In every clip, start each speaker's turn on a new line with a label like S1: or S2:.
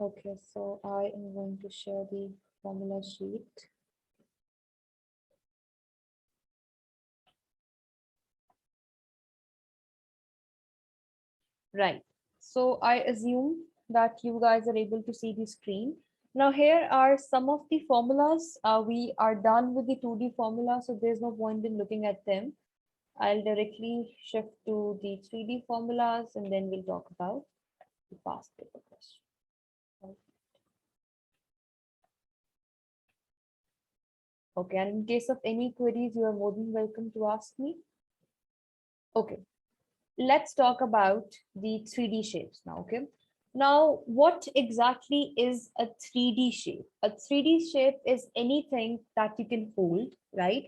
S1: Okay, so I am going to share the formula sheet. Right. So I assume that you guys are able to see the screen. Now here are some of the formulas. We are done with the 2D formula, so there's no point in looking at them. I'll directly shift to the 3D formulas and then we'll talk about the past paper question. Okay, and in case of any queries, you are more than welcome to ask me. Okay, let's talk about the 3D shapes now, okay? Now, what exactly is a 3D shape? A 3D shape is anything that you can hold, right?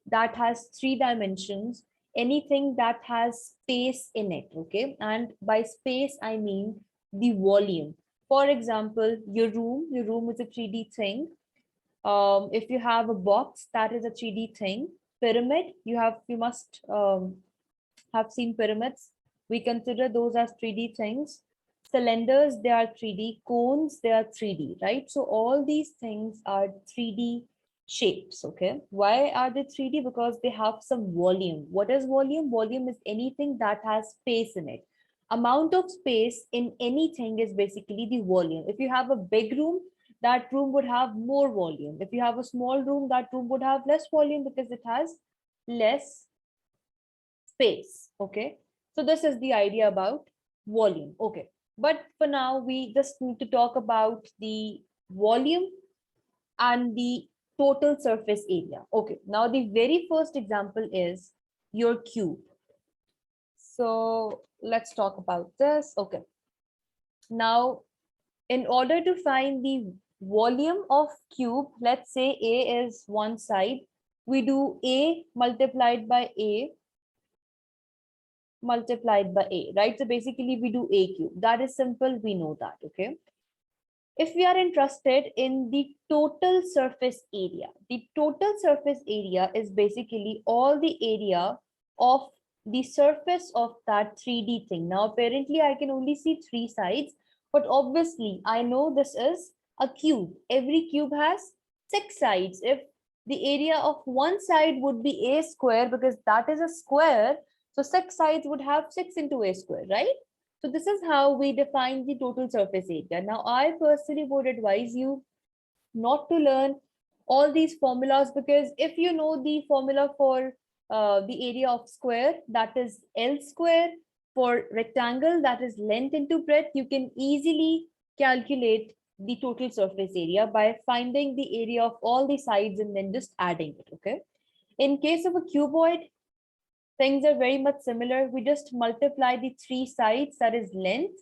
S1: That has 3 dimensions, anything that has space in it, okay? And by space, I mean the volume. For example, your room is a 3D thing. If you have a box, that is a 3D thing. Pyramid, you must have seen pyramids. We consider those as 3D things. Cylinders, they are 3D. Cones, they are 3D, right? So all these things are 3D shapes, okay? Why are they 3D? Because they have some volume. What is volume? Volume is anything that has space in it. Amount of space in anything is basically the volume. If you have a big room, that room would have more volume. If you have a small room, that room would have less volume because it has less space. Okay, so this is the idea about volume. Okay, but for now we just need to talk about the volume and the total surface area. Okay, now the very first example is your cube. So let's talk about this. Okay, now in order to find the volume of cube, let's say A is one side, we do A multiplied by A multiplied by A, right? So basically we do A cube. That is simple, we know that, okay? If we are interested in the total surface area, the total surface area is basically all the area of the surface of that 3D thing. Now, apparently I can only see 3 sides, but obviously I know this is a cube. Every cube has 6 sides. If the area of one side would be A square, because that is a square, so 6 sides would have 6 into A square, right? So this is how we define the total surface area. Now, I personally would advise you not to learn all these formulas, because if you know the formula for the area of square, that is L square, for rectangle, that is length into breadth, you can easily calculate the total surface area by finding the area of all the sides and then just adding it, okay? In case of a cuboid, things are very much similar. We just multiply the 3 sides, that is length,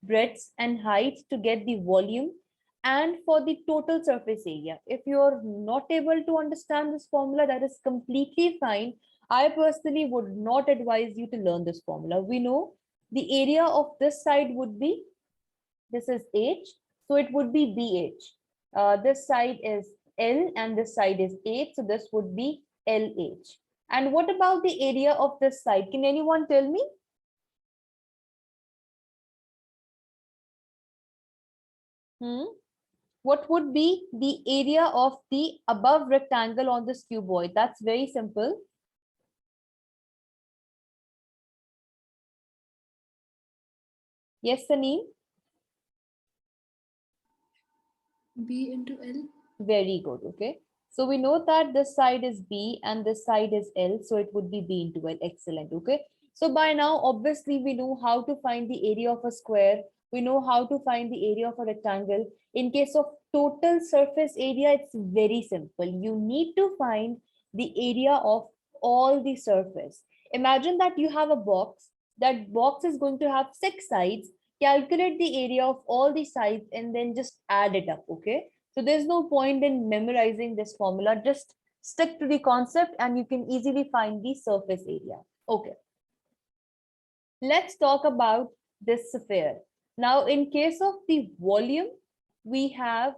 S1: breadth, and height, to get the volume and for the total surface area. If you're not able to understand this formula, that is completely fine. I personally would not advise you to learn this formula. We know the area of this side would be, this is H, so it would be BH. This side is L and this side is H, so this would be LH. And what about the area of this side? Can anyone tell me? What would be the area of the above rectangle on this cuboid? That's very simple. Yes, Saneem?
S2: B into L.
S1: Very good. Okay. So we know that this side is B and this side is L. So it would be B into L. Excellent. Okay. So by now, obviously, we know how to find the area of a square. We know how to find the area of a rectangle. In case of total surface area, it's very simple. You need to find the area of all the surface. Imagine that you have a box. That box is going to have 6 sides. Calculate the area of all the sides and then just add it up. Okay. So there's no point in memorizing this formula. Just stick to the concept and you can easily find the surface area. Okay. Let's talk about this sphere. Now, in case of the volume, we have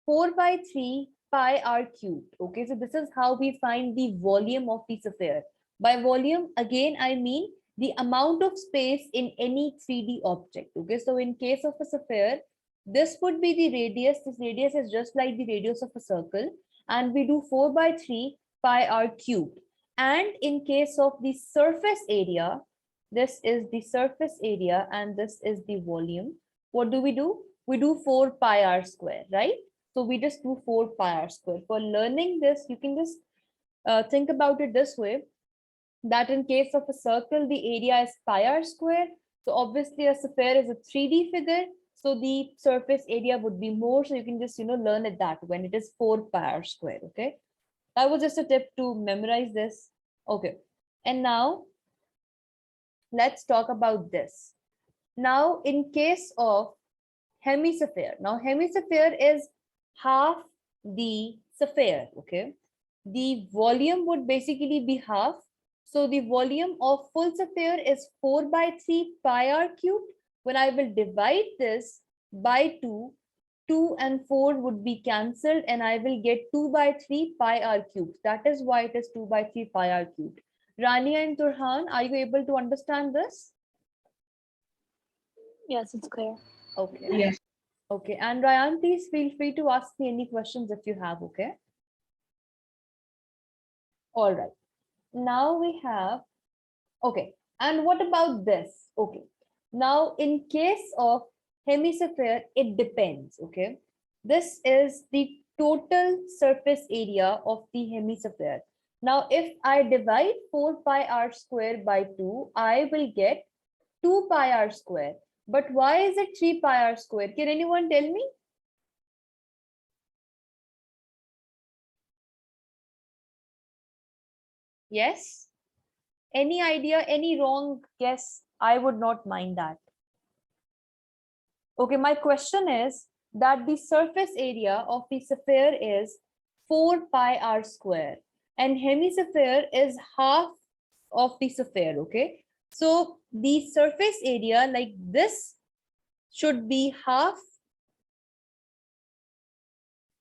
S1: 4 by 3 pi r cubed. Okay, so this is how we find the volume of the sphere. By volume, again, I mean the amount of space in any 3D object. Okay, so in case of a sphere, This would be the radius. This radius is just like the radius of a circle, and we do 4 by 3 pi r cubed. And in case of the surface area, this is the surface area and this is the volume. What do? We do 4 pi r square, right? So we just do 4 pi r square. For learning this, you can just think about it this way, that in case of a circle, the area is pi r square. So obviously a sphere is a 3D figure. So the surface area would be more. So you can just, learn it that when it is 4 pi r square. Okay. That was just a tip to memorize this. Okay. And now let's talk about this. Now, in case of hemisphere, now hemisphere is half the sphere. Okay. The volume would basically be half. So the volume of full sphere is 4 by 3 pi r cubed. When I will divide this by 2, 2 and 4 would be cancelled and I will get 2 by 3 pi r cubed. That is why it is 2 by 3 pi r cubed. Rania and Turhan, are you able to understand this?
S2: Yes, it's clear.
S1: Okay.
S3: Yes.
S1: Okay. And Ryan, please feel free to ask me any questions if you have. Okay. All right. Now we have, okay. And what about this? Okay. Now, in case of hemisphere, it depends. Okay. This is the total surface area of the hemisphere. Now, if I divide 4 pi r square by 2, I will get 2 pi r square. But why is it 3 pi r square? Can anyone tell me? Yes? Any idea, any wrong guess? I would not mind that. Okay, my question is that the surface area of the sphere is 4 pi r square and hemisphere is half of the sphere. Okay, so the surface area like this should be half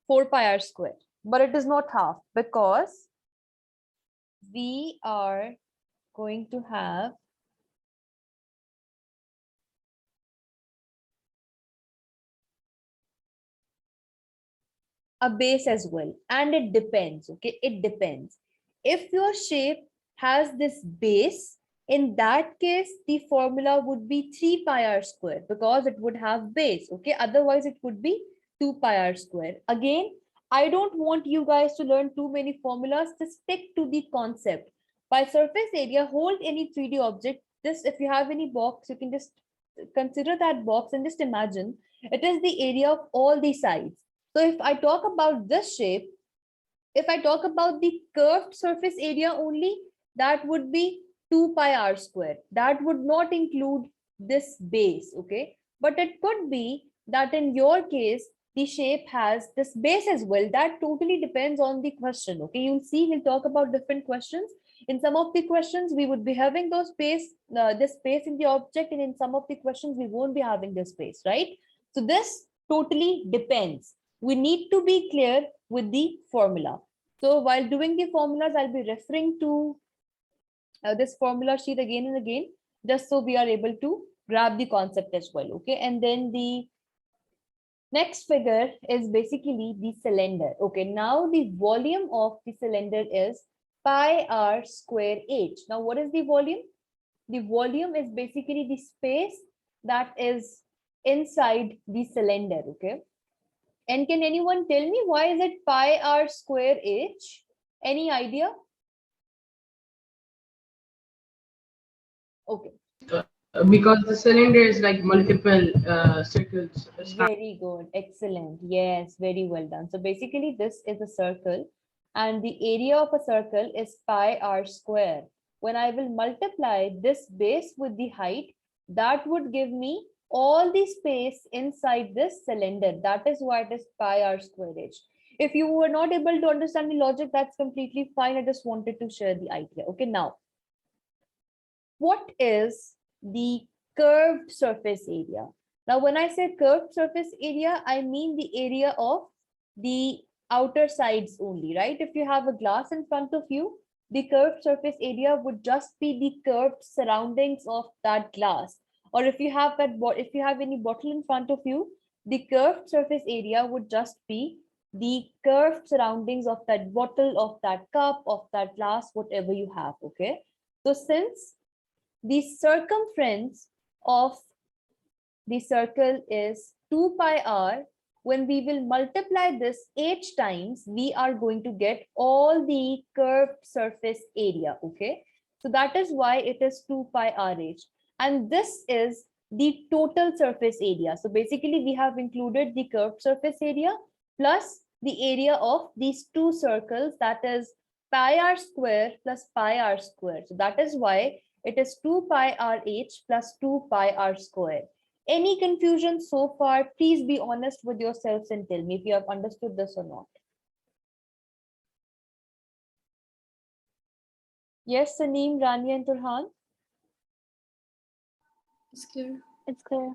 S1: 4 pi r square, but it is not half because we are going to have a base as well, and it depends. Okay, it depends. If your shape has this base, in that case the formula would be 3 pi r square because it would have base. Okay, otherwise it would be 2 pi r square. Again, I don't want you guys to learn too many formulas. Just stick to the concept. By surface area, hold any 3D object. This, if you have any box, you can just consider that box and just imagine it is the area of all the sides. So if I talk about this shape, if I talk about the curved surface area only, that would be 2 pi r square. That would not include this base, okay? But it could be that in your case, the shape has this base as well. That totally depends on the question, okay? You'll see, we'll talk about different questions. In some of the questions, we would be having those space, this space in the object, and in some of the questions, we won't be having this space, right? So this totally depends. We need to be clear with the formula. So while doing the formulas, I'll be referring to this formula sheet again and again, just so we are able to grab the concept as well. Okay. And then the next figure is basically the cylinder. Okay. Now the volume of the cylinder is pi r square h. Now what is the volume? The volume is basically the space that is inside the cylinder. Okay. And can anyone tell me why is it pi r square h? Any idea? Okay.
S3: Because the cylinder is like multiple circles.
S1: Very good. Excellent. Yes, very well done. So basically this is a circle and the area of a circle is pi r square. When I will multiply this base with the height, that would give me all the space inside this cylinder. That is why it is pi r square h. If you were not able to understand the logic, that's completely fine. I just wanted to share the idea. Okay, now, what is the curved surface area? Now, when I say curved surface area, I mean the area of the outer sides only, right? If you have a glass in front of you, the curved surface area would just be the curved surroundings of that glass. Or if you have that, if you have any bottle in front of you, the curved surface area would just be the curved surroundings of that bottle, of that cup, of that glass, whatever you have. Okay. So since the circumference of the circle is 2 pi r, when we will multiply this h times, we are going to get all the curved surface area. Okay. So that is why it is 2 pi r h. And this is the total surface area. So basically we have included the curved surface area plus the area of these two circles, that is pi r square plus pi r square. So that is why it is 2 pi r h plus 2 pi r square. Any confusion so far? Please be honest with yourselves and tell me if you have understood this or not. Yes, Saneem, Rania, and Turhan?
S2: It's clear.
S4: It's clear.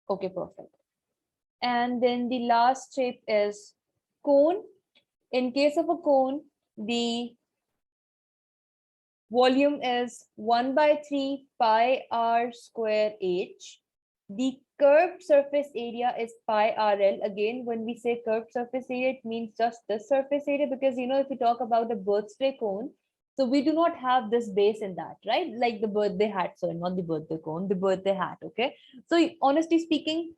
S1: Okay, perfect. And then the last shape is cone. In case of a cone, the volume is 1 by 3 pi r square h. The curved surface area is pi rl. Again, when we say curved surface area, it means just this surface area, because if we talk about the birthday cone, so we do not have this base in that, right? Like the birthday hat, sorry, not the birthday cone, the birthday hat. Okay. So honestly speaking,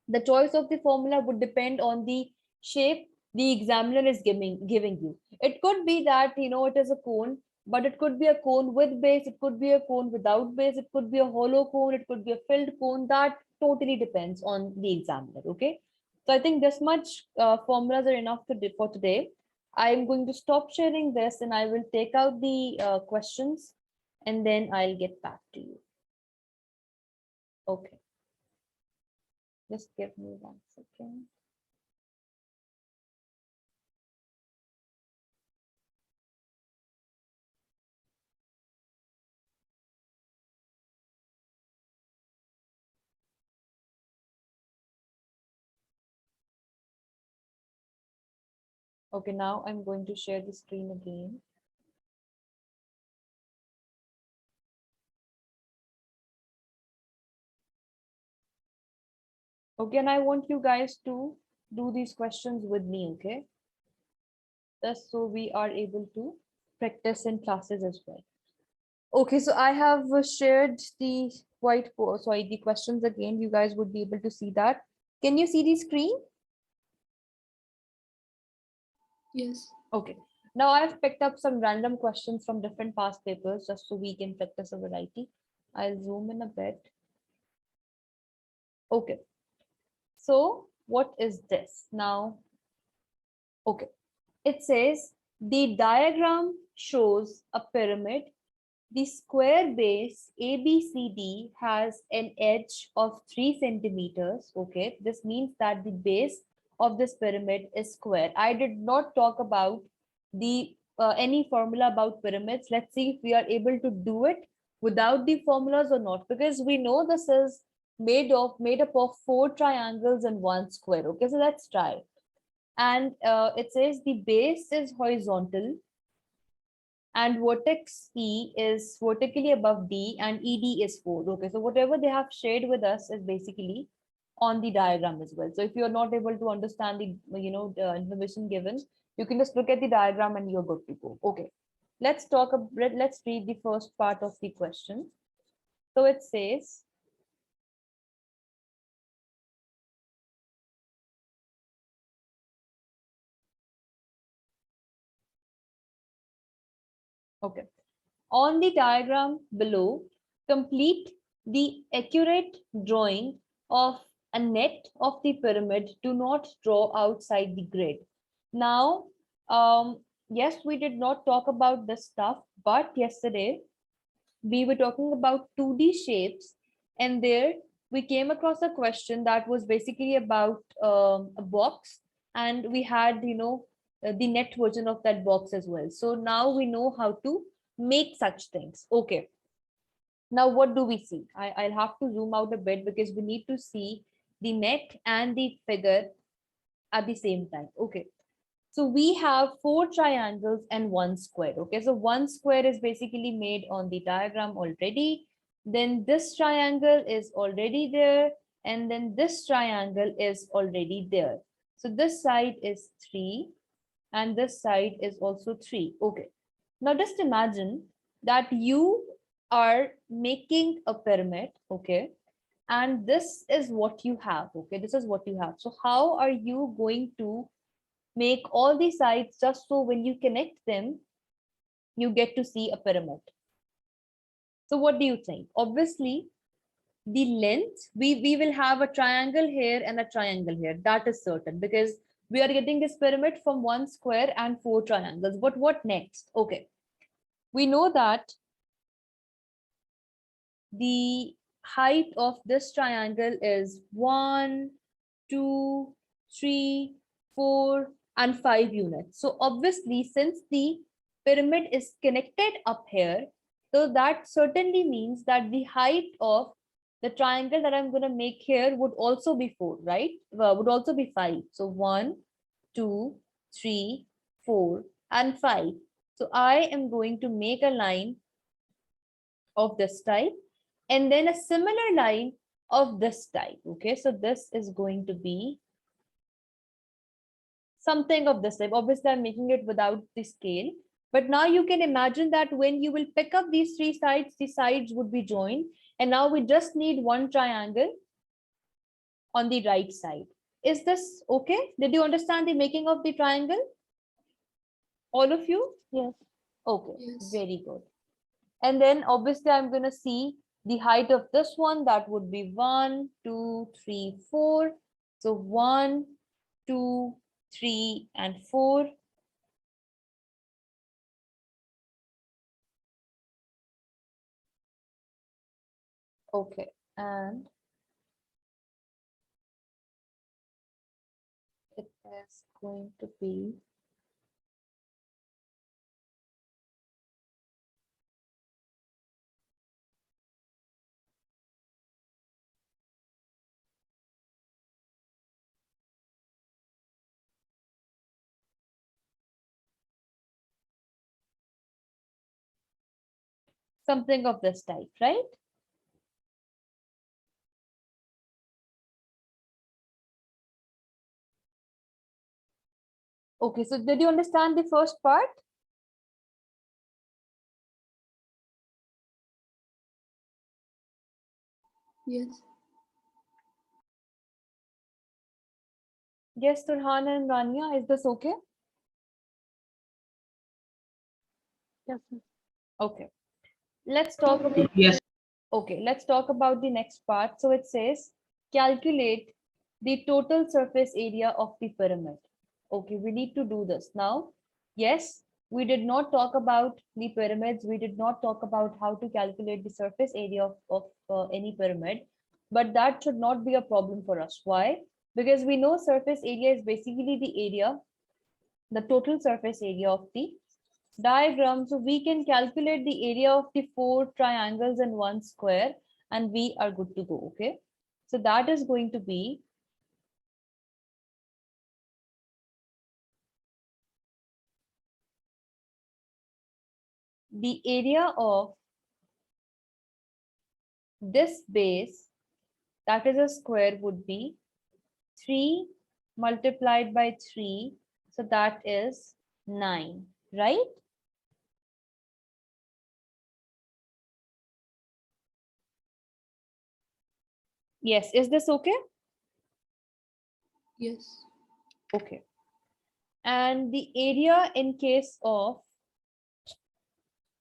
S1: the choice of the formula would depend on the shape the examiner is giving you. It could be that it is a cone, but it could be a cone with base, it could be a cone without base, it could be a hollow cone, it could be a filled cone. That totally depends on the examiner. Okay. So I think this much formulas are enough for today. I'm going to stop sharing this and I will take out the questions and then I'll get back to you. Okay. Just give me 1 second. Okay, now I'm going to share the screen again. Okay, and I want you guys to do these questions with me, okay? Just so we are able to practice in classes as well. Okay, so I have shared the whiteboard, sorry, the questions again. You guys would be able to see that. Can you see the screen?
S2: Yes.
S1: Okay. Now I've picked up some random questions from different past papers just so we can practice a variety. I'll zoom in a bit. Okay. So what is this now? Okay. It says the diagram shows a pyramid. The square base ABCD has an edge of 3 centimeters. Okay. This means that the base of this pyramid is square. I did not talk about the any formula about pyramids. Let's see if we are able to do it without the formulas or not, because we know this is made up of 4 triangles and 1 square. Okay, so let's try. And it says the base is horizontal and vertex E is vertically above D and ED is 4. Okay, so whatever they have shared with us is basically on the diagram as well. So if you're not able to understand the information given, you can just look at the diagram and you're good to go. Okay, let's read the first part of the question. So it says, okay, on the diagram below, complete the accurate drawing of a net of the pyramid. Do not draw outside the grid. Now, yes, we did not talk about this stuff, but yesterday we were talking about 2D shapes, and there we came across a question that was basically about a box, and we had the net version of that box as well. So now we know how to make such things. Okay, now what do we see? I'll have to zoom out a bit because we need to see the net and the figure at the same time. Okay, so we have 4 triangles and 1 square. Okay, so 1 square is basically made on the diagram already. Then this triangle is already there. and then this triangle is already there. So this side is 3 and this side is also 3. Okay. Now just imagine that you are making a pyramid, okay? And this is what you have, okay? This is what you have. So how are you going to make all the sides just so when you connect them, you get to see a pyramid? So what do you think? Obviously, the length, we will have a triangle here and a triangle here. That is certain because we are getting this pyramid from 1 square and 4 triangles. But what next? Okay. We know that the height of this triangle is 1, 2, 3, 4, and 5 units. So obviously, since the pyramid is connected up here, so that certainly means that the height of the triangle that I'm going to make here would also be 4, right? Would also be 5. So 1, 2, 3, 4, and 5. So I am going to make a line of this type and then a similar line of this type. Okay, so this is going to be something of this type. Obviously, I'm making it without the scale. But now you can imagine that when you will pick up these 3 sides, the sides would be joined. And now we just need one triangle on the right side. Is this okay? Did you understand the making of the triangle? All of you?
S2: Yes.
S1: Okay,
S2: Yes.
S1: very good. And then obviously I'm going to see the height of this one. That would be 1, 2, 3, 4. So 1, 2, 3, and 4. Okay, and it is going to be something of this type, right? Okay, so did you understand the first part?
S2: Yes.
S1: Yes, Turhan and Rania, is this okay?
S2: Yes. Sir.
S1: Okay, let's talk about,
S3: Yes.
S1: okay, let's talk about the next part. So it says, calculate the total surface area of the pyramid. Okay, we need to do this now. Yes, we did not talk about the pyramids. We did not talk about how to calculate the surface area of any pyramid, but that should not be a problem for us. Why? Because we know surface area is basically the area, the total surface area of the diagram. So we can calculate the area of the 4 triangles and 1 square, and we are good to go. Okay, so that is going to be the area of this base, that is a square, would be 3 multiplied by 3. So that is 9, right? Yes, is this okay?
S2: Yes.
S1: Okay. And the area in case of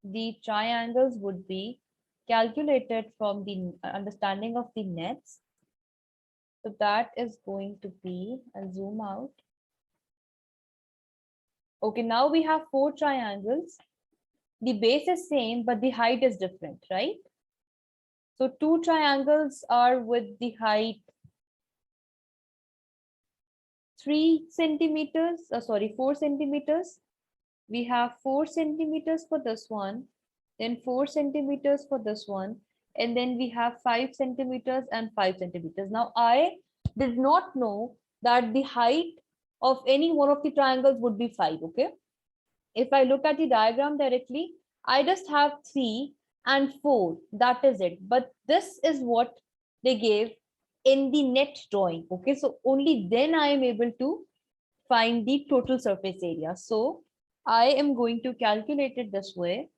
S1: the triangles would be calculated from the understanding of the nets. So that is going to be, I'll zoom out. Okay, now we have 4 triangles. The base is same, but the height is different, right? So 2 triangles are with the height 3 centimeters, sorry, 4 centimeters. We have 4 centimeters for this one, then 4 centimeters for this one, and then we have 5 centimeters and 5 centimeters. Now, I did not know that the height of any one of the triangles would be 5, okay? If I look at the diagram directly, I just have 3 and 4, that is it. But this is what they gave in the net drawing. Okay, so only then I am able to find the total surface area. So I am going to calculate it this way.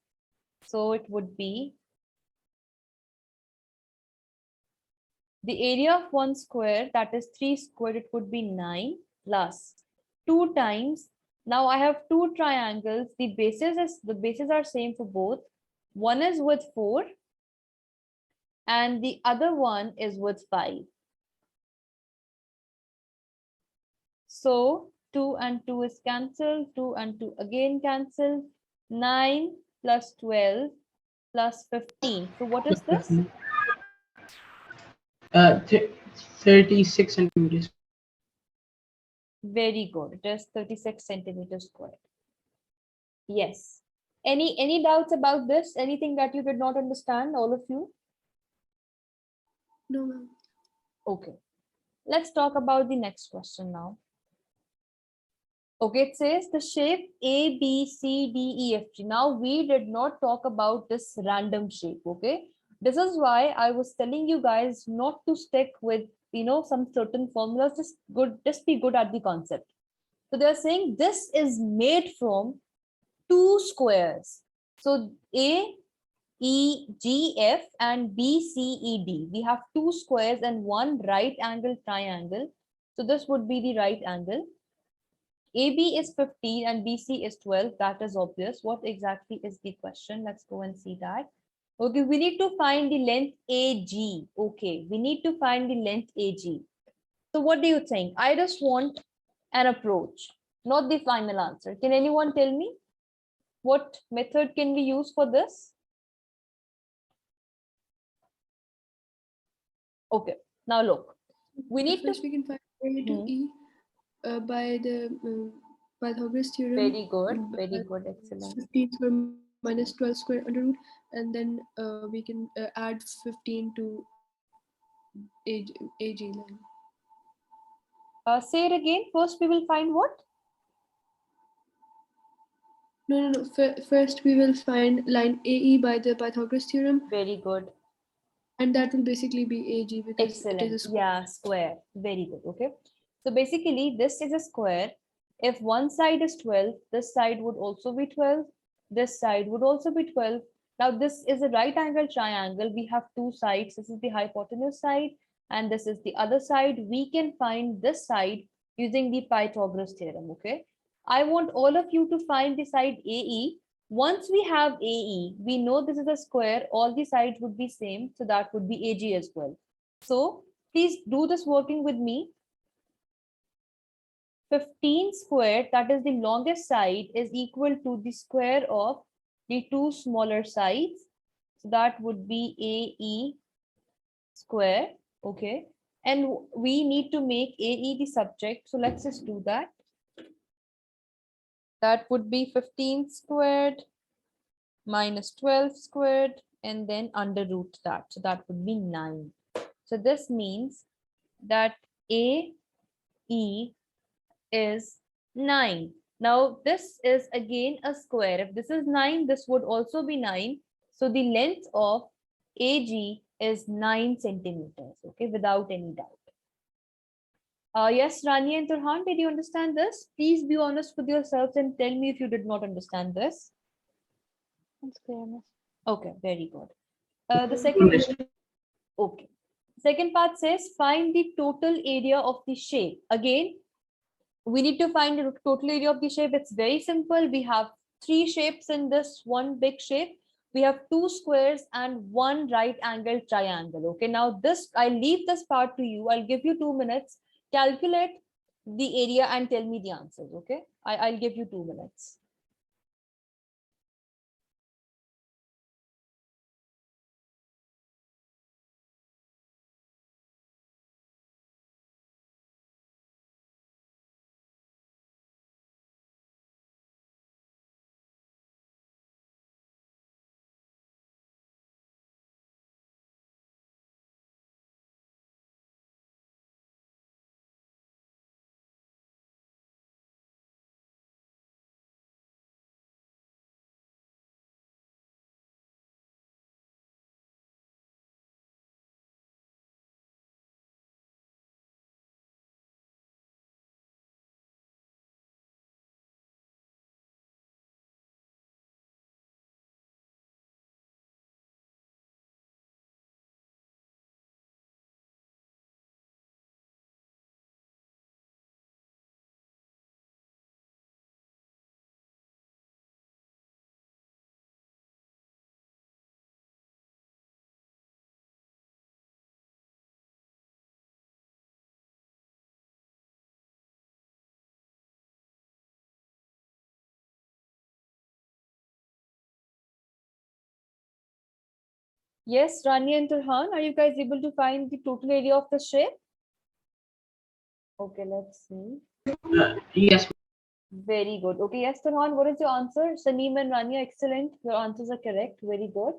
S1: So it would be the area of 1 square, that is 3 squared, it would be 9 plus 2 times. Now I have two triangles. The bases are same for both. One is with 4 and the other one is with 5. So 2 and 2 is cancelled, 2 and 2 again cancelled. 9 plus 12 plus 15. So what is this?
S3: 36 centimeters.
S1: Very good. It is 36 centimeters squared. Yes. Any doubts about this? Anything that you did not understand, all of you?
S2: No, ma'am.
S1: Okay. Let's talk about the next question now. Okay, it says the shape A, B, C, D, E, F, G. Now we did not talk about this random shape. Okay. This is why I was telling you guys not to stick with, some certain formulas. Just be good at the concept. So they're saying this is made from two squares. So A, E, G, F and B, C, E, D. We have two squares and one right angle triangle. So this would be the right angle. AB is 15 and BC is 12. That is obvious. What exactly is the question? Let's go and see that. Okay, we need to find the length AG. Okay, we need to find the length AG. So what do you think? I just want an approach, not the final answer. Can anyone tell me what method can we use for this? Okay, now look, we need to.
S2: First, we can find A to E by the Pythagoras theorem.
S1: Very good, very good, excellent.
S2: 15 square minus 12 square under root, and then we can add 15 to AG line.
S1: Say it again. First, we will find what?
S2: No. First, we will find line AE by the Pythagoras theorem.
S1: Very good.
S2: And that will basically be AG because
S1: Excellent.
S2: it is a square.
S1: Yeah, square. Very good. Okay. So basically, this is a square. If one side is 12, this side would also be 12. This side would also be 12. Now, this is a right angle triangle. We have two sides. This is the hypotenuse side, and this is the other side. We can find this side using the Pythagoras theorem. Okay. I want all of you to find the side AE. Once we have AE, we know this is a square, all the sides would be same, so that would be AG as well. So please do this working with me. 15 squared, that is the longest side, is equal to the square of the two smaller sides. So that would be AE square, okay? And we need to make AE the subject, so let's just do that. That would be 15 squared minus 12 squared and then under root that. So that would be 9. So this means that AE is 9. Now this is again a square. If this is 9, this would also be 9. So the length of AG is 9 centimeters, okay, without any doubt. Yes, Rani and Turhan, did you understand this? Please be honest with yourselves and tell me if you did not understand this.
S4: That's clear, miss.
S1: Okay, very good. The second, okay. Second part says find the total area of the shape. Again, we need to find the total area of the shape. It's very simple. We have three shapes in this one big shape. We have two squares and one right angle triangle. Okay, now this, I leave this part to you. I'll give you 2 minutes. Calculate the area and tell me the answers. Okay, I'll give you 2 minutes. Yes, Rani and Turhan, are you guys able to find the total area of the shape? Okay, let's see.
S3: Yes.
S1: Very good. Okay, yes, Turhan, what is your answer? Saneem and Rani, excellent. Your answers are correct. Very good.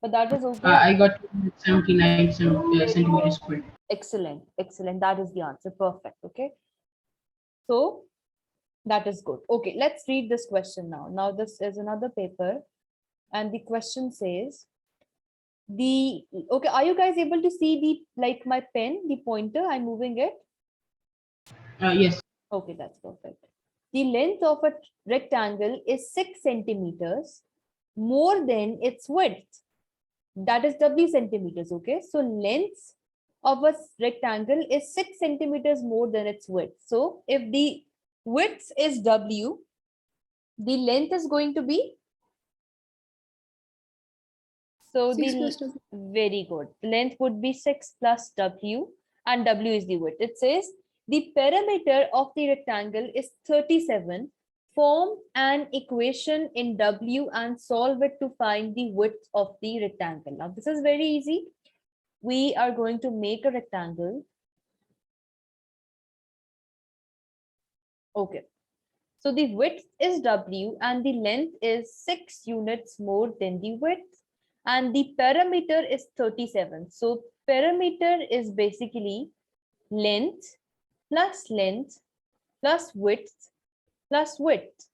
S1: But that is okay.
S3: I got 79 centimeters squared.
S1: Excellent. Excellent. That is the answer. Perfect. Okay. So that is good. Okay, let's read this question now. Now, this is another paper, and the question says, okay, are you guys able to see like my pen, the pointer? I'm moving it.
S3: Yes.
S1: Okay, that's perfect. The length of a rectangle is 6 centimeters more than its width. That is W centimeters. Okay, so length of a rectangle is 6 centimeters more than its width. So if the width is W, the length is going to be, so
S2: 6
S1: the
S2: plus W.
S1: very good. Length would be 6 plus W, and W is the width. It says the perimeter of the rectangle is 37. Form an equation in W and solve it to find the width of the rectangle. Now, this is very easy. We are going to make a rectangle. Okay. So the width is W and the length is 6 units more than the width, and the perimeter is 37. So perimeter is basically length plus width plus width.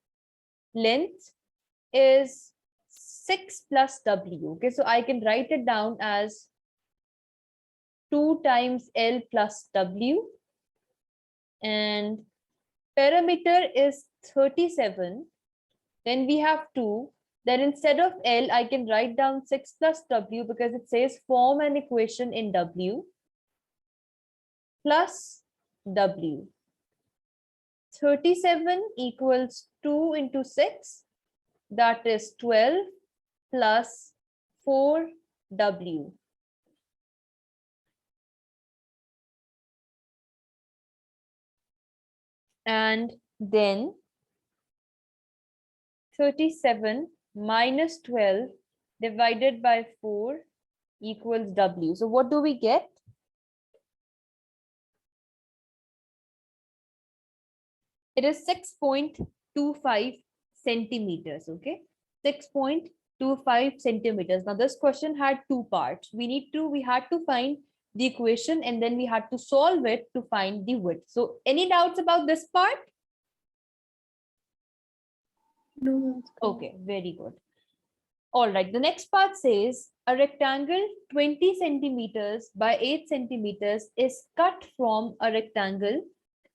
S1: Length is 6 plus W. Okay, so I can write it down as 2 times L plus W, and perimeter is 37. Then we have 2. Then instead of L, I can write down 6 plus W because it says form an equation in W plus W. 37 equals 2 into 6. That is 12 plus 4W. And then 37 minus 12 divided by 4 equals W. So what do we get? It is 6.25 centimeters. Okay, 6.25 centimeters. Now this question had 2 parts. We had to find the equation, and then we had to solve it to find the width. So any doubts about this part?
S2: No, that's clear.
S1: Okay, very good. All right, the next part says a rectangle 20 centimeters by 8 centimeters is cut from a rectangle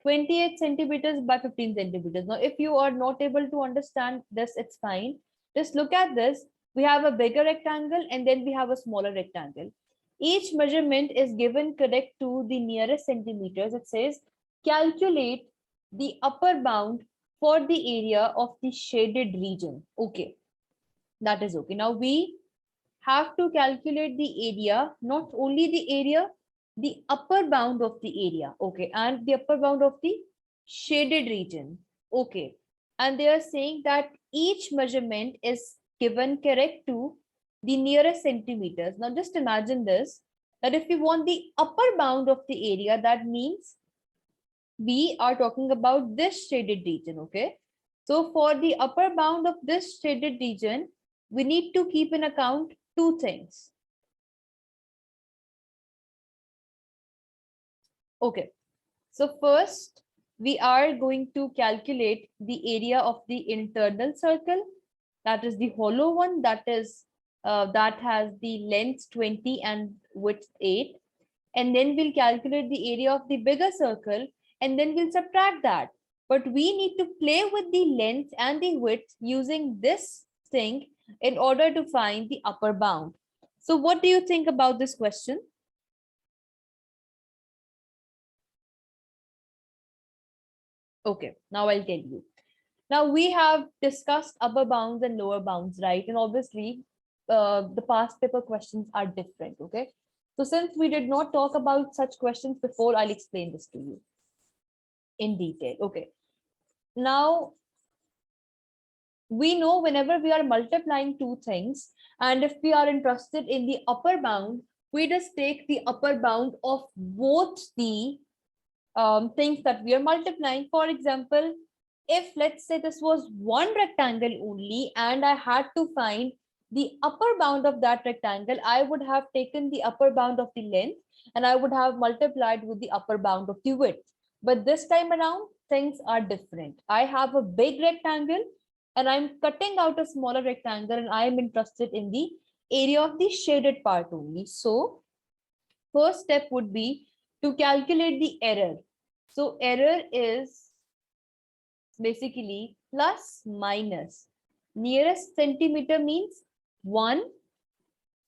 S1: 28 centimeters by 15 centimeters. Now, if you are not able to understand this, it's fine. Just look at this. We have a bigger rectangle and then we have a smaller rectangle. Each measurement is given correct to the nearest centimeters. It says calculate the upper bound for the area of the shaded region. Okay, that is okay. Now we have to calculate the area, not only the area, the upper bound of the area. Okay, and the upper bound of the shaded region. Okay, and they are saying that each measurement is given correct to the nearest centimeters. Now just imagine this, that if we want the upper bound of the area, that means we are talking about this shaded region. Okay, so for the upper bound of this shaded region, we need to keep in account 2 things. Okay, so first we are going to calculate the area of the internal circle, that is the hollow one, that has the length 20 and width 8, and then we'll calculate the area of the bigger circle, and then we'll subtract that. But we need to play with the length and the width using this thing in order to find the upper bound. So what do you think about this question? Okay, now I'll tell you. Now we have discussed upper bounds and lower bounds, right? And obviously the past paper questions are different. Okay, so since we did not talk about such questions before, I'll explain this to you in detail. Okay, now we know whenever we are multiplying 2 things And if we are interested in the upper bound, we just take the upper bound of both the things that we are multiplying. For example, if let's say this was one rectangle only and I had to find the upper bound of that rectangle, I would have taken the upper bound of the length and I would have multiplied with the upper bound of the width. But this time around, things are different. I have a big rectangle and I'm cutting out a smaller rectangle and I am interested in the area of the shaded part only. So first step would be to calculate the error. So error is basically plus minus. Nearest centimeter means 1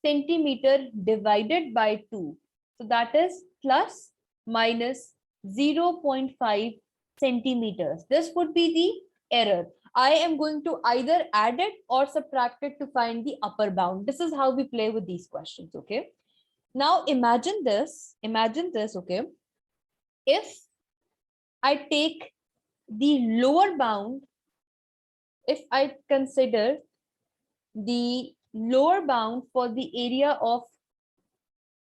S1: centimeter divided by 2. So that is plus minus 0.5 centimeters. This would be the error. I am going to either add it or subtract it to find the upper bound. This is how we play with these questions, okay? Now imagine this, okay? If I take the lower bound, if I consider the lower bound for the area of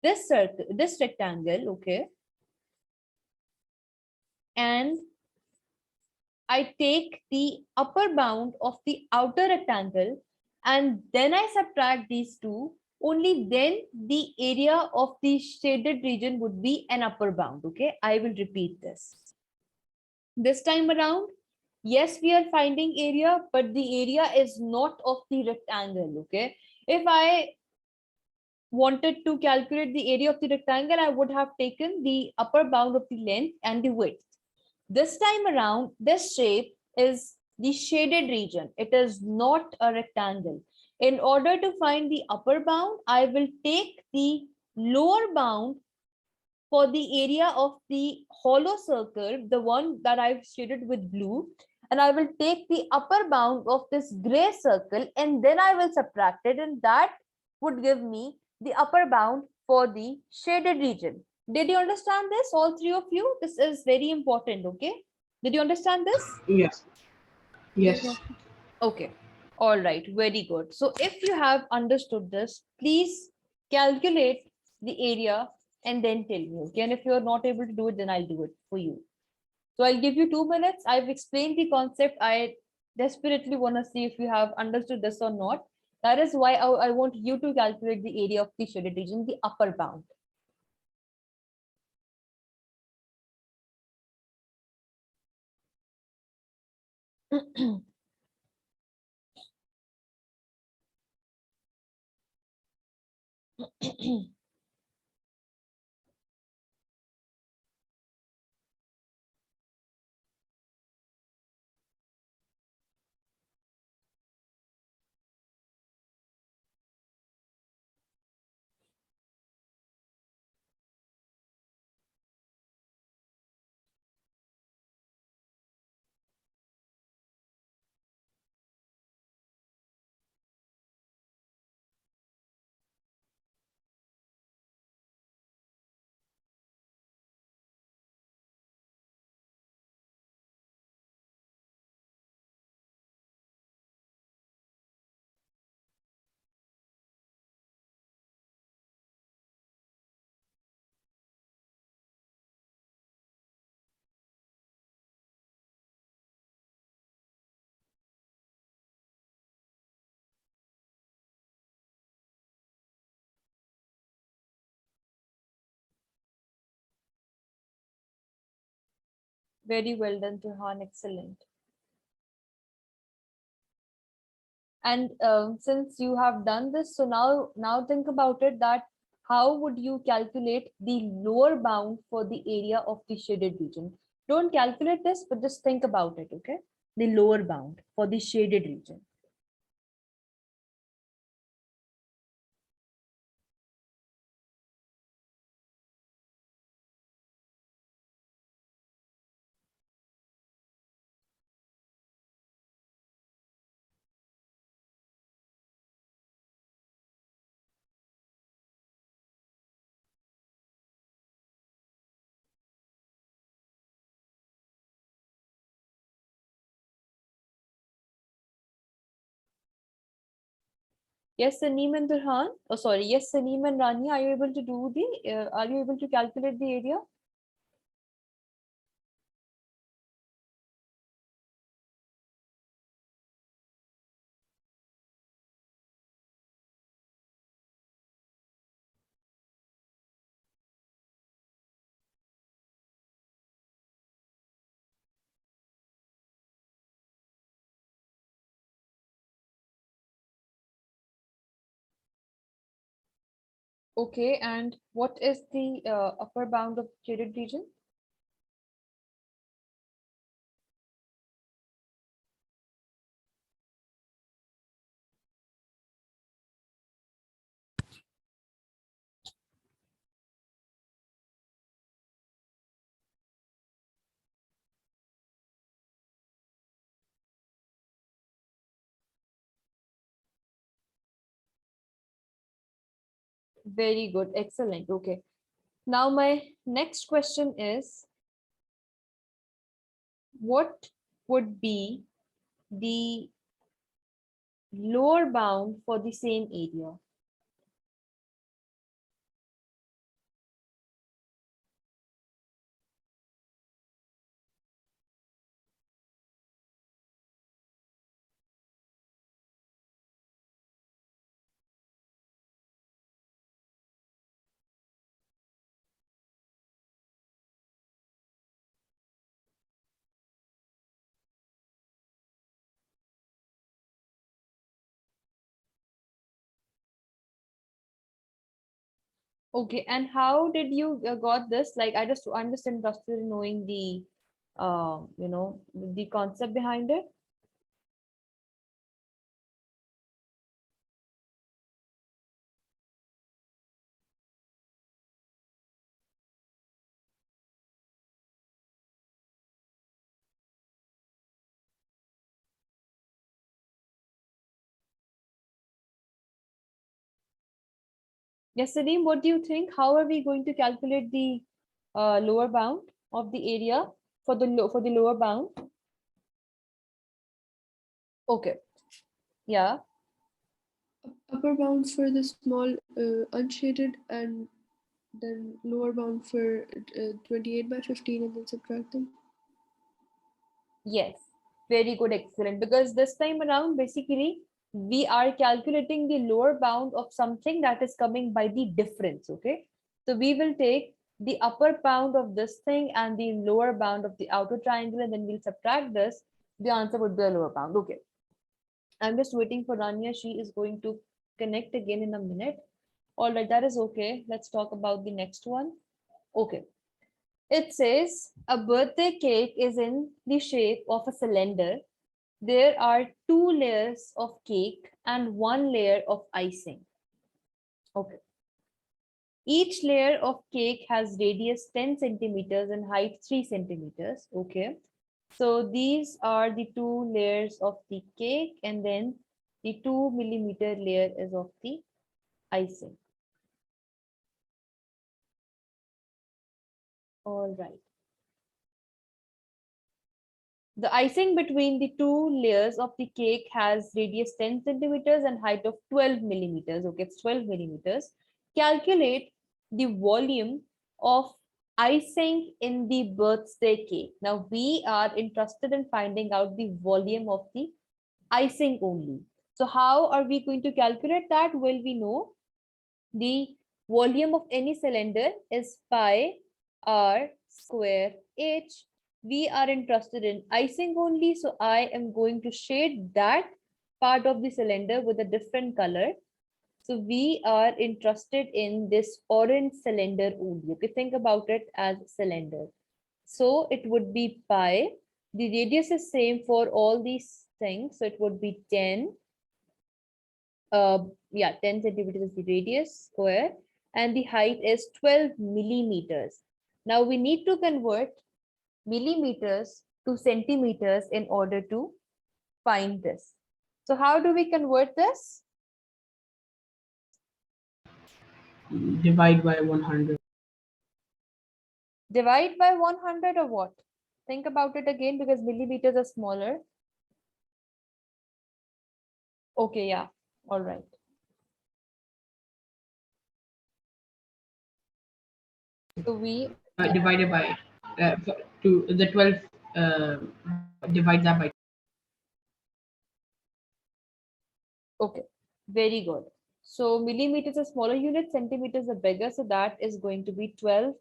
S1: this circle, this rectangle, okay, and I take the upper bound of the outer rectangle and then I subtract these two, only then the area of the shaded region would be an upper bound, okay? I will repeat this. This time around, yes, we are finding area, but the area is not of the rectangle, okay? If I wanted to calculate the area of the rectangle, I would have taken the upper bound of the length and the width. This time around, this shape is the shaded region. It is not a rectangle. In order to find the upper bound, I will take the lower bound for the area of the hollow circle, the one that I've shaded with blue, and I will take the upper bound of this gray circle and then I will subtract it, and that would give me the upper bound for the shaded region. Did you understand this, all three of you? This is very important, okay? Did you understand this?
S3: Yes. Yes.
S2: Yes.
S1: Okay. All right. Very good. So if you have understood this, please calculate the area and then tell me. Okay. And if you're not able to do it, then I'll do it for you. So I'll give you 2 minutes. I've explained the concept. I desperately want to see if you have understood this or not. That is why I want you to calculate the area of the shaded region, the upper bound. Very well done, Turhan. Excellent. And since you have done this, so now think about it, that how would you calculate the lower bound for the area of the shaded region? Don't calculate this, but just think about it, okay? The lower bound for the shaded region. Yes, Saneem and Durhan. Oh, sorry. Yes, Saneem and Rani. Are you able to do the? Are you able to calculate the area? Okay. And what is the upper bound of shaded region? Very good. Excellent. Okay. Now my next question is, what would be the lower bound for the same area? Okay, and how did you got this? Like, I'm just interested in knowing the, the concept behind it. Yes, Salim, what do you think? How are we going to calculate the lower bound of the area for the for the lower bound? Okay, yeah.
S2: Upper bound for the small unshaded, and then lower bound for 28 by 15, and then subtract them.
S1: Yes, very good, excellent. Because this time around, basically, we are calculating the lower bound of something that is coming by the difference. Okay, so we will take the upper bound of this thing and the lower bound of the outer triangle, and then we'll subtract this. The answer would be a lower bound. Okay, I'm just waiting for Rania. She is going to connect again in a minute. All right, that is okay. Let's talk about the next one. Okay. It says a birthday cake is in the shape of a cylinder. There are two layers of cake and one layer of icing. Okay. Each layer of cake has radius 10 centimeters and height 3 centimeters. Okay. So these are the two layers of the cake, and then the 2 millimeter layer is of the icing. All right. The icing between the two layers of the cake has radius 10 centimeters and height of 12 millimeters. Okay, it's 12 millimeters. Calculate the volume of icing in the birthday cake. Now, we are interested in finding out the volume of the icing only. So, how are we going to calculate that? Well, we know the volume of any cylinder is pi r square h. We are interested in icing only, so I am going to shade that part of the cylinder with a different color. So we are interested in this orange cylinder only. Okay, think about it as cylinder. So it would be pi. The radius is same for all these things, so it would be 10. Yeah, 10 centimeters is the radius square, and the height is 12 millimeters. Now we need to convert millimeters to centimeters in order to find this. So how do we convert this?
S3: Divide by 100.
S1: Divide by 100 or what? Think about it again, because millimeters are smaller. Okay, yeah, all right. So we,
S3: divided by to the 12 uh, divide that by
S1: okay, very good. So millimeters are smaller unit, centimeters are bigger. So that is going to be 12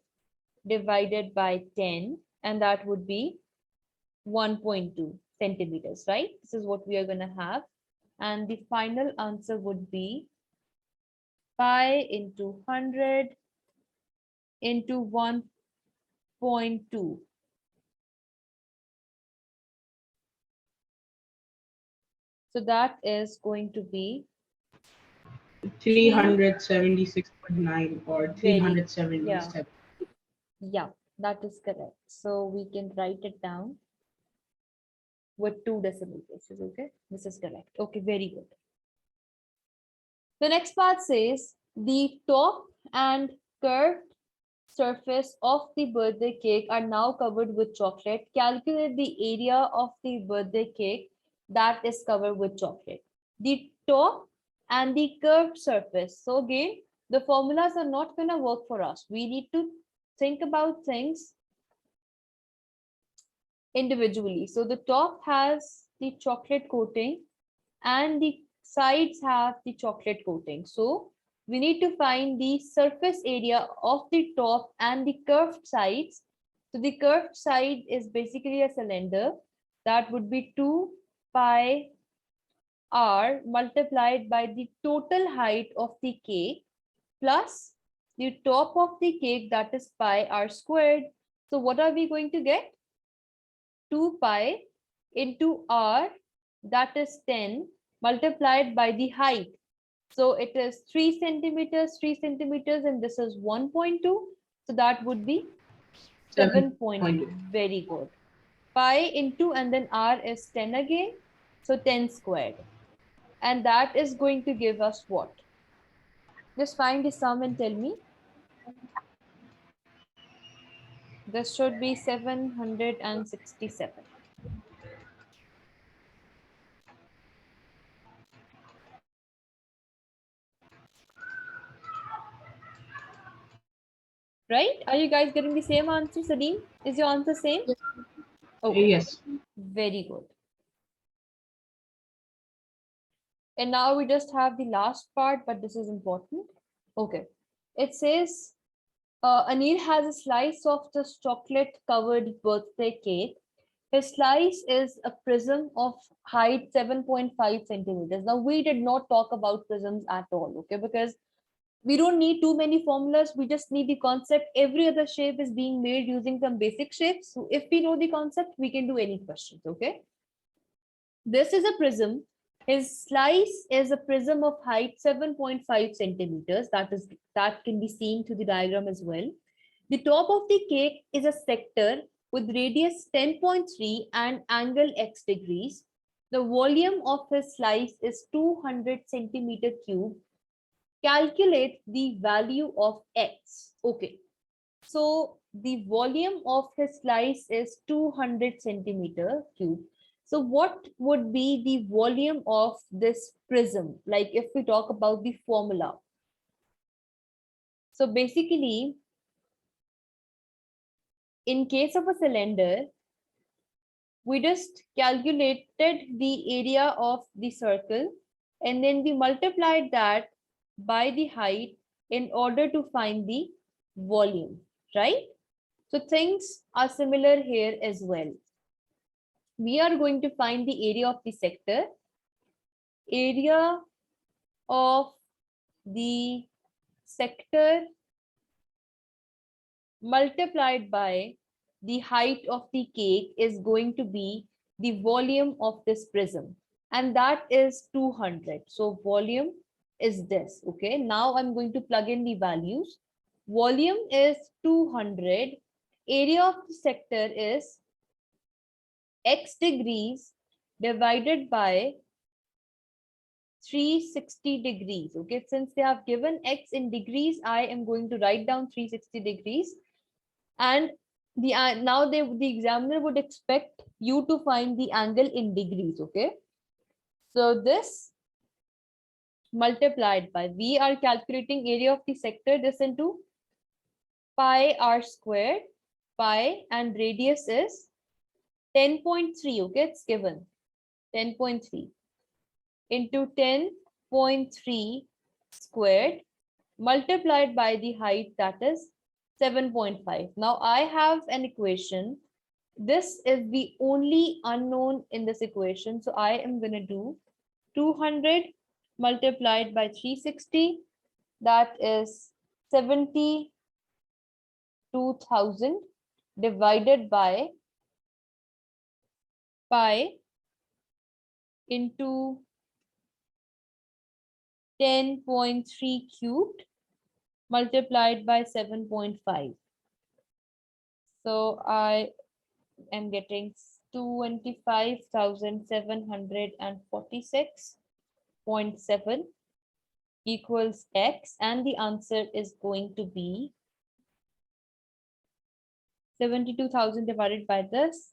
S1: divided by 10, and that would be 1.2 centimeters, right? This is what we are going to have. And the final answer would be pi into 100 into 1.2. So that is going to be
S3: 376.9 or
S1: very, yeah,
S3: 377.
S1: yeah, that is correct. So we can write it down with 2 decimal places. Okay, this is correct. Okay, very good. The next part says the top and curved surface of the birthday cake are now covered with chocolate. Calculate the area of the birthday cake that is covered with chocolate. The top and the curved surface. So again, the formulas are not going to work for us. We need to think about things individually. So the top has the chocolate coating and the sides have the chocolate coating. So we need to find the surface area of the top and the curved sides. So the curved side is basically a cylinder. That would be 2 pi r multiplied by the total height of the cake plus the top of the cake, that is pi r squared. So what are we going to get? 2 pi into r, that is 10, multiplied by the height. So it is 3 centimeters, 3 centimeters, and this is 1.2. So that would be 7.2.
S3: 7.2.
S1: Very good. Pi into and then r is 10 again. So 10 squared. And that is going to give us what? Just find the sum and tell me. This should be 767. Right? Are you guys getting the same answer, Salim? Is your answer same?
S2: Yes.
S1: Okay,
S3: Yes.
S1: very good. And now we just have the last part, but this is important. Okay. It says Anil has a slice of this chocolate covered birthday cake. His slice is a prism of height 7.5 centimeters. Now, we did not talk about prisms at all, okay? Because we don't need too many formulas. We just need the concept. Every other shape is being made using some basic shapes. So if we know the concept, we can do any questions, okay? This is a prism. His slice is a prism of height 7.5 centimeters. That can be seen to the diagram as well. The top of the cake is a sector with radius 10.3 and angle x degrees. The volume of his slice is 200 centimeter cube. Calculate the value of x. Okay. So the volume of his slice is 200 centimeter cube. So what would be the volume of this prism? Like if we talk about the formula. So basically, in case of a cylinder, we just calculated the area of the circle and then we multiplied that by the height in order to find the volume, right? So things are similar here as well. We are going to find the area of the sector, area of the sector multiplied by the height of the cake is going to be the volume of this prism, and that is 200. So volume is this. Okay, now I'm going to plug in the values. Volume is 200, area of the sector is x degrees divided by 360 degrees. Okay, since they have given x in degrees, I am going to write down 360 degrees. And the now the examiner would expect you to find the angle in degrees. Okay, so this multiplied by, we are calculating area of the sector, this into pi r squared, pi, and radius is 10.3. Okay, it's given 10.3 into 10.3 squared multiplied by the height, that is 7.5. Now I have an equation. This is the only unknown in this equation. So I am going to do 200 multiplied by 360. That is 72,000 divided by pi into 10.3 cubed multiplied by 7.5. So I am getting 25,746.7 equals x, and the answer is going to be 72,000 divided by this.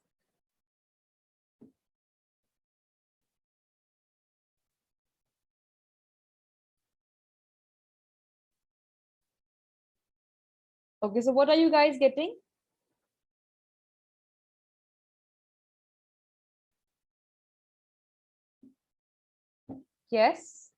S1: Okay, so what are you guys getting? Yes.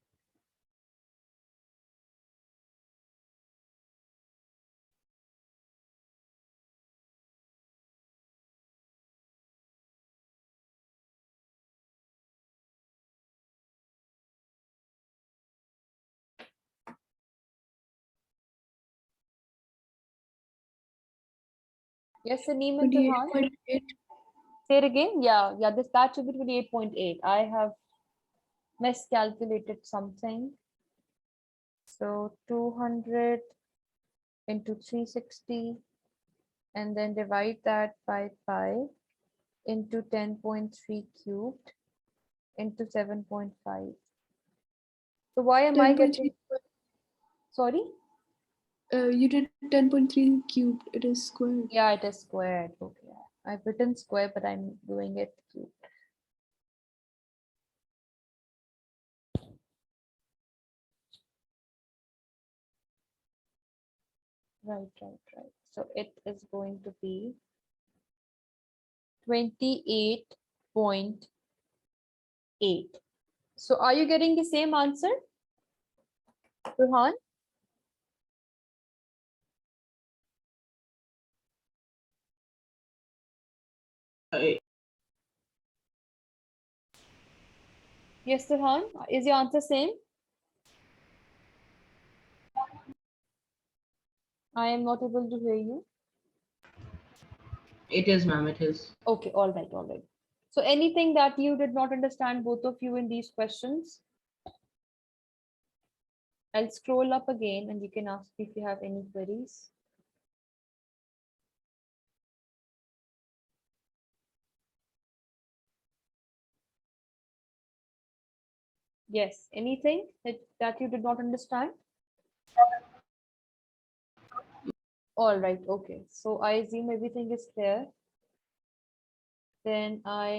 S1: Yes, Saneem and Turhan.
S2: 28.8.
S1: Say it again. Yeah, that should be 28.8. I have miscalculated something. So 200 into 360 and then divide that by pi into 10.3 cubed into 7.5. So why am I
S2: 10.3.
S1: getting, sorry?
S2: You did 10.3 cubed. It is squared.
S1: Yeah, it is squared. Okay. I've written square, but I'm doing it cubed. Right. So it is going to be 28.8. So are you getting the same answer, Burhan? Yes, Burhan. Is your answer same? I am not able to hear you.
S3: It is, ma'am. It is.
S1: Okay, all right. So anything that you did not understand, both of you, in these questions? I'll scroll up again and you can ask if you have any queries. Yes, anything that you did not understand? All right, okay. So I assume everything is clear. Then I